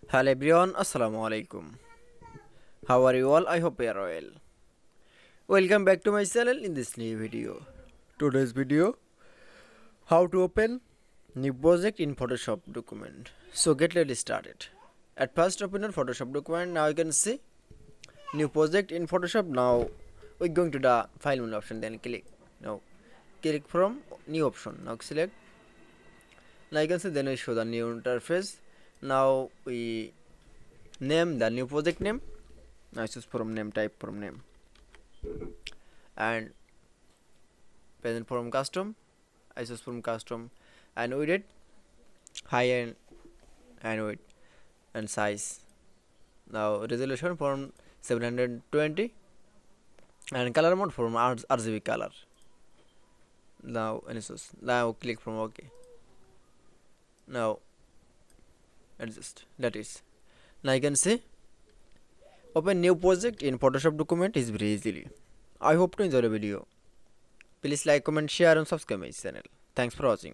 Hello everyone, Assalamu alaikum. How are you all? I hope you are well. Welcome back to my channel in this new video. Today's video, how to open new project in Photoshop document. So let's started. At first open your Photoshop document. Now you can see new project in Photoshop. Now we're going to the file menu option, then click. Now click from new option. Now select. Now you can see, then we show the new interface. Now we name the new project name. Now choose from name, type from name, and present from custom. I choose from custom, and width, high and width and size. Now resolution from 720 and color mode from RGB color. Now choose. Now click from OK. Now adjust. That is. Now you can see open new project in Photoshop document is very easily. I hope to enjoy the video. Please like, comment, share and subscribe my channel. Thanks for watching.